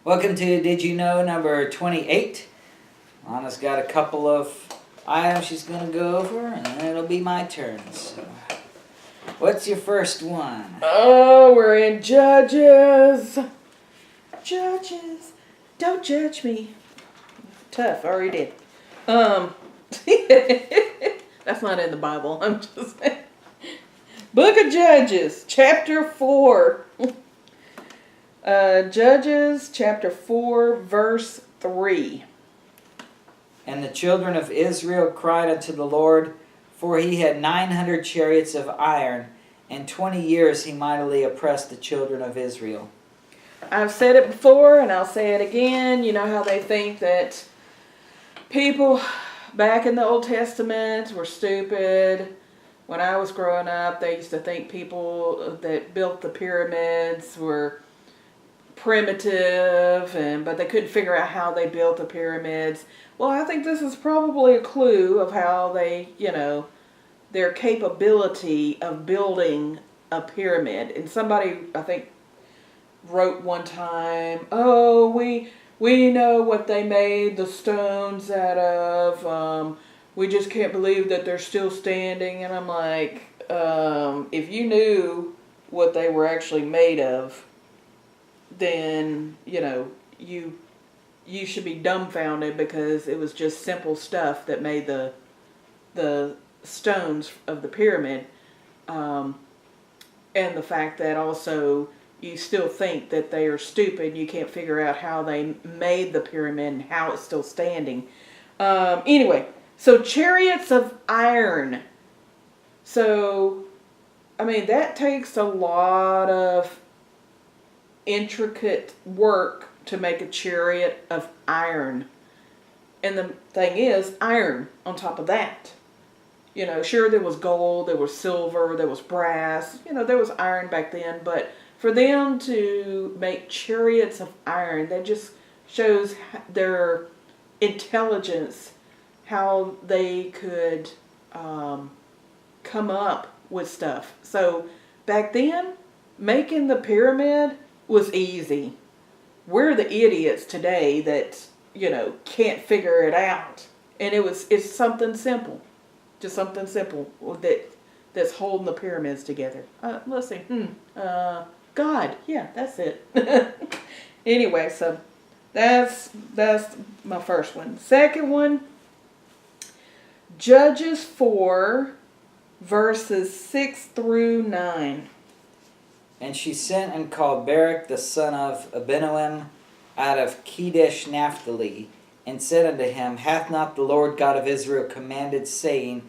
Welcome to Did You Know number 28. Anna's got a couple of items she's going to go over, and then it'll be my turn. So, what's your first one? Oh, we're in Judges. Judges, don't judge me. Tough, I already did. That's not in the Bible. I'm just saying. Book of Judges, chapter 4. Judges, chapter 4, verse 3. And the children of Israel cried unto the Lord, for he had 900 chariots of iron, and 20 years he mightily oppressed the children of Israel. I've said it before, and I'll say it again. You know how they think that people back in the Old Testament were stupid. When I was growing up, they used to think people that built the pyramids were primitive, but they couldn't figure out how they built the pyramids. Well, I think this is probably a clue of how they, their capability of building a pyramid. And somebody, I think, wrote one time, oh, we know what they made the stones out of. We just can't believe that they're still standing. And I'm like, if you knew what they were actually made of, then, you should be dumbfounded, because it was just simple stuff that made the stones of the pyramid. And the fact that also you still think that they are stupid. You can't figure out how they made the pyramid and how it's still standing. Anyway, so chariots of iron. So, that takes a lot of intricate work to make a chariot of iron. And the thing is, iron on top of that. Sure, there was gold, there was silver, there was brass. There was iron back then, but for them to make chariots of iron, that just shows their intelligence, how they could come up with stuff. So back then, making the pyramid was easy. We're the idiots today that, can't figure it out. And it's something simple. Just something simple that's holding the pyramids together. Let's see. God. Yeah, that's it. Anyway, so that's my first one. Second one, Judges 4, verses 6 through 9. And she sent and called Barak the son of Abinoam out of Kedesh Naphtali, and said unto him, Hath not the Lord God of Israel commanded, saying,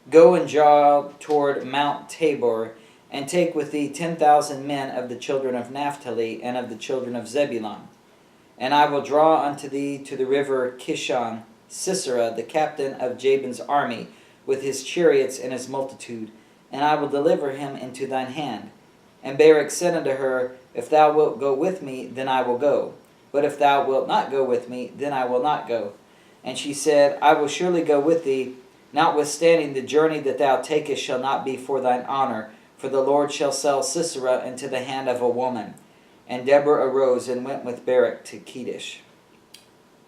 Go and draw toward Mount Tabor, and take with thee 10,000 men of the children of Naphtali and of the children of Zebulun. And I will draw unto thee to the river Kishon Sisera, the captain of Jabin's army, with his chariots and his multitude, and I will deliver him into thine hand. And Barak said unto her, If thou wilt go with me, then I will go. But if thou wilt not go with me, then I will not go. And she said, I will surely go with thee, notwithstanding the journey that thou takest shall not be for thine honor, for the Lord shall sell Sisera into the hand of a woman. And Deborah arose and went with Barak to Kedesh.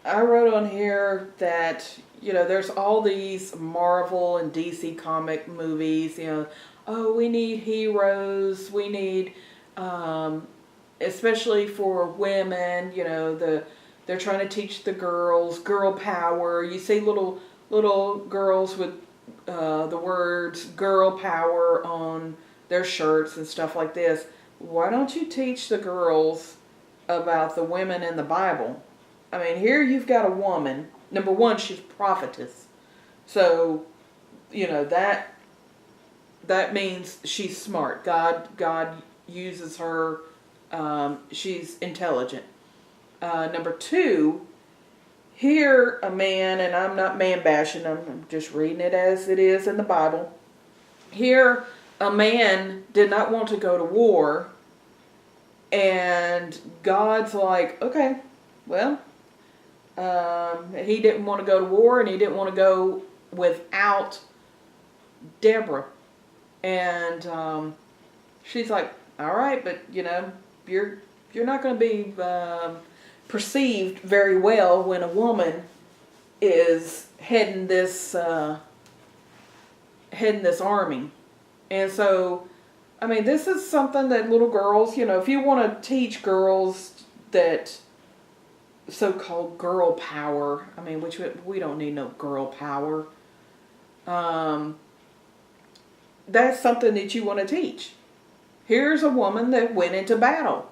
I wrote on here that, there's all these Marvel and DC comic movies, oh, we need heroes, we need, especially for women, they're trying to teach the girls, girl power. You see little girls with the words girl power on their shirts and stuff like this. Why don't you teach the girls about the women in the Bible? Here you've got a woman. Number one, she's a prophetess. So, that means she's smart. God uses her. She's intelligent. Number two, here a man, and I'm not man bashing, I'm just reading it as it is in the Bible. Here a man did not want to go to war, and God's like, okay, well, he didn't want to go to war, and he didn't want to go without Deborah. And she's like, all right, but you're not going to be perceived very well when a woman is heading this army. And so, I mean, this is something that little girls, if you want to teach girls that so-called girl power, I mean, which we don't need no girl power. That's something that you want to teach. Here's a woman that went into battle.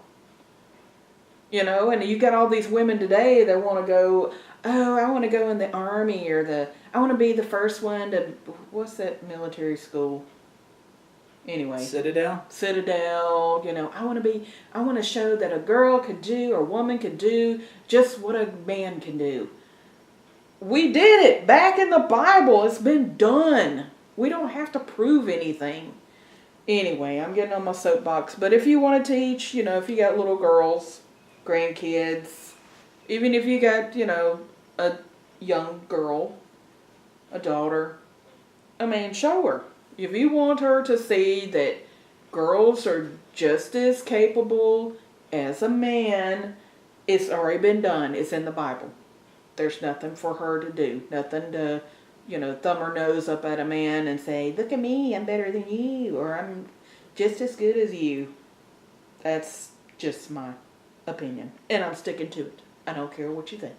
And you got all these women today that want to go, oh, I want to go in the army, or I want to be the first one to, what's that military school? Anyway. Citadel, I want to show that a girl could do, or a woman could do just what a man can do. We did it back in the Bible. It's been done. We don't have to prove anything. Anyway, I'm getting on my soapbox. But if you want to teach, if you got little girls, grandkids, even if you got, a young girl, a daughter, I mean, show her. If you want her to see that girls are just as capable as a man, it's already been done. It's in the Bible. There's nothing for her to do. Nothing to, thumb her nose up at a man and say, look at me, I'm better than you, or I'm just as good as you. That's just my opinion. And I'm sticking to it. I don't care what you think.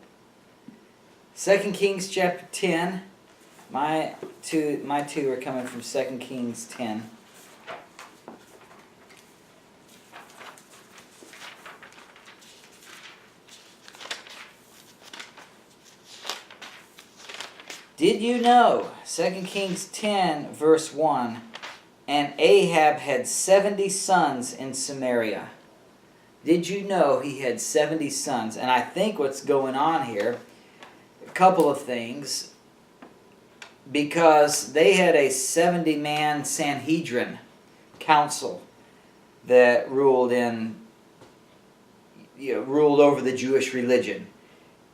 2 Kings chapter 10. My two are coming from 2 Kings 10. Did you know, 2 Kings 10 verse 1, and Ahab had 70 sons in Samaria. Did you know he had 70 sons? And I think what's going on here, a couple of things, because they had a 70-man Sanhedrin council that ruled over the Jewish religion.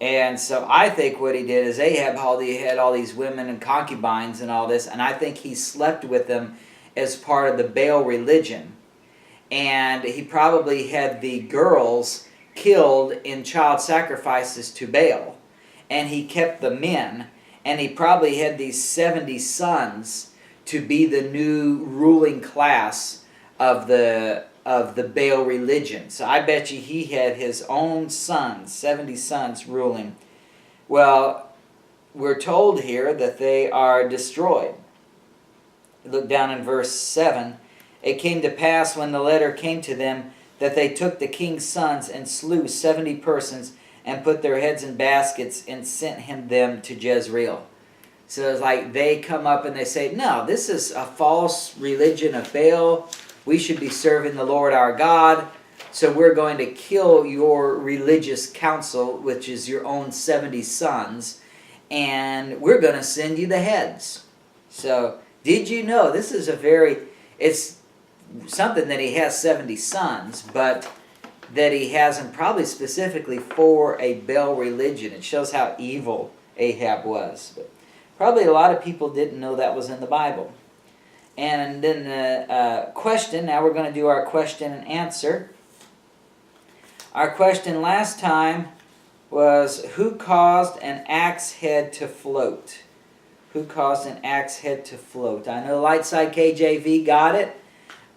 And so I think what he did is Ahab had all these women and concubines and all this, and I think he slept with them as part of the Baal religion. And he probably had the girls killed in child sacrifices to Baal. And he kept the men. And he probably had these 70 sons to be the new ruling class of the Baal religion. So I bet you he had his own sons, 70 sons ruling. Well, we're told here that they are destroyed. Look down in verse 7. It came to pass when the letter came to them that they took the king's sons and slew 70 persons and put their heads in baskets and sent them to Jezreel. So it's like they come up and they say, no, this is a false religion of Baal. We should be serving the Lord our God. So we're going to kill your religious council, which is your own 70 sons, and we're going to send you the heads. So did you know, this is it's something that he has 70 sons, but that he has them probably specifically for a Baal religion. It shows how evil Ahab was. But probably a lot of people didn't know that was in the Bible. And then the question, now we're going to do our question and answer. Our question last time was, who caused an axe head to float? Who caused an axe head to float? I know Lightside KJV got it.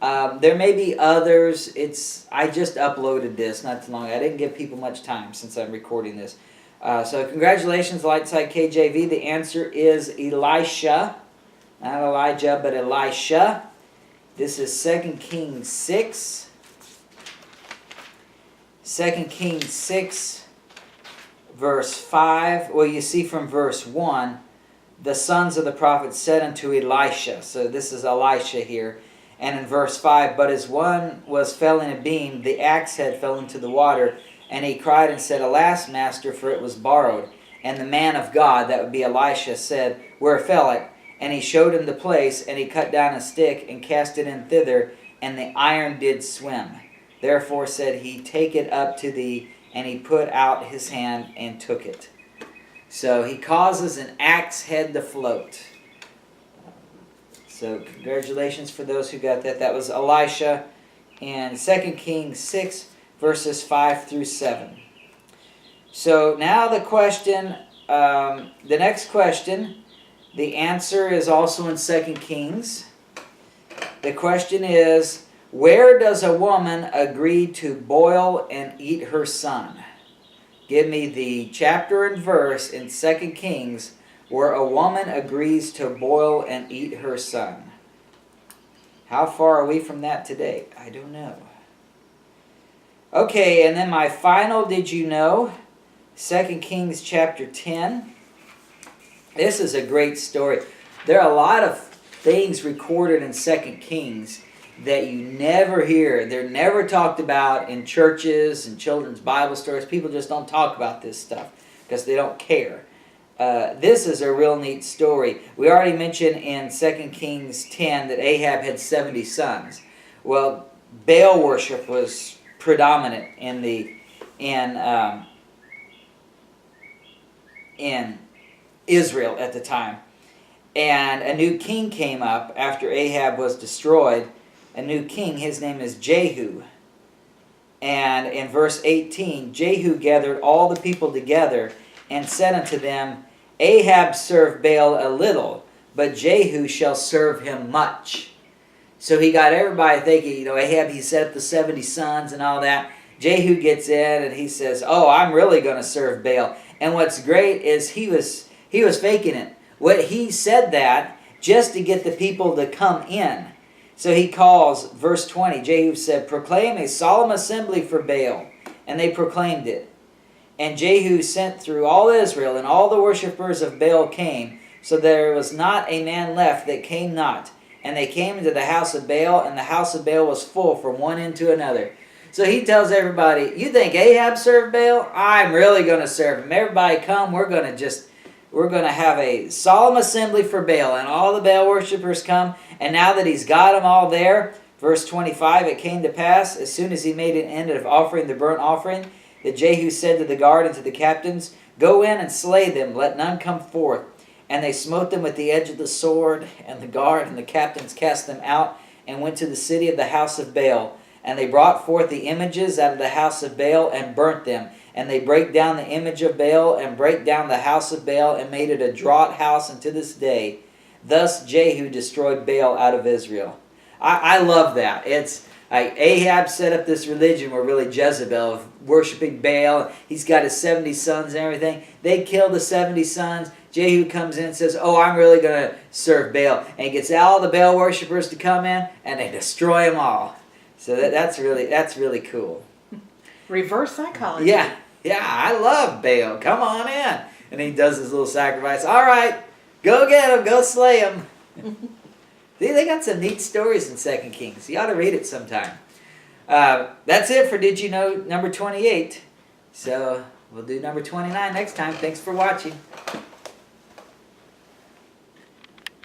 There may be others. I just uploaded this not too long ago. I didn't give people much time since I'm recording this. So congratulations, Lightside KJV. The answer is Elisha. Not Elijah, but Elisha. This is 2 Kings 6. 2 Kings 6, verse 5. Well, you see from verse 1, the sons of the prophet said unto Elisha. So this is Elisha here. And in verse 5, but as one was fell in a beam, the axe head fell into the water, and he cried and said, Alas, master, for it was borrowed. And the man of God, that would be Elisha, said, Where fell it? And he showed him the place, and he cut down a stick, and cast it in thither, and the iron did swim. Therefore said he, Take it up to thee. And he put out his hand and took it. So he causes an axe head to float. So congratulations for those who got that. That was Elisha in 2 Kings 6, verses 5 through 7. So now the question, the next question, the answer is also in 2 Kings. The question is, where does a woman agree to boil and eat her son? Give me the chapter and verse in 2 Kings where a woman agrees to boil and eat her son. How far are we from that today? I don't know. Okay, and then my final did you know? 2 Kings chapter 10. This is a great story. There are a lot of things recorded in 2 Kings that you never hear. They're never talked about in churches and children's Bible stories. People just don't talk about this stuff because they don't care. This is a real neat story. We already mentioned in 2 Kings 10 that Ahab had 70 sons. Well, Baal worship was predominant in Israel at the time. And a new king came up after Ahab was destroyed. A new king, his name is Jehu. And in verse 18, Jehu gathered all the people together and said unto them, Ahab served Baal a little, but Jehu shall serve him much. So he got everybody thinking, Ahab, he set up the 70 sons and all that. Jehu gets in and he says, oh, I'm really going to serve Baal. And what's great is he was faking it. He said that just to get the people to come in. So he calls, verse 20, Jehu said, proclaim a solemn assembly for Baal. And they proclaimed it. And Jehu sent through all Israel, and all the worshippers of Baal came, so there was not a man left that came not. And they came into the house of Baal, and the house of Baal was full from one end to another. So he tells everybody, you think Ahab served Baal? I'm really going to serve him. Everybody come, we're going to have a solemn assembly for Baal. And all the Baal worshippers come, and now that he's got them all there, verse 25, it came to pass, as soon as he made an end of offering the burnt offering, that Jehu said to the guard and to the captains, go in and slay them, let none come forth. And they smote them with the edge of the sword, and the guard and the captains cast them out, and went to the city of the house of Baal. And they brought forth the images out of the house of Baal, and burnt them. And they brake down the image of Baal, and brake down the house of Baal, and made it a draught house unto this day. Thus Jehu destroyed Baal out of Israel. I love that. It's Ahab set up this religion where really Jezebel of worshiping Baal. He's got his 70 sons and everything. They kill the 70 sons. Jehu comes in and says, oh, I'm really going to serve Baal. And he gets all the Baal worshippers to come in, and they destroy them all. So that's really cool. Reverse psychology. Yeah, I love Baal. Come on in. And he does his little sacrifice. All right, go get him. Go slay him. They got some neat stories in 2 Kings. You ought to read it sometime. That's it for Did You Know number 28. So we'll do number 29 next time. Thanks for watching.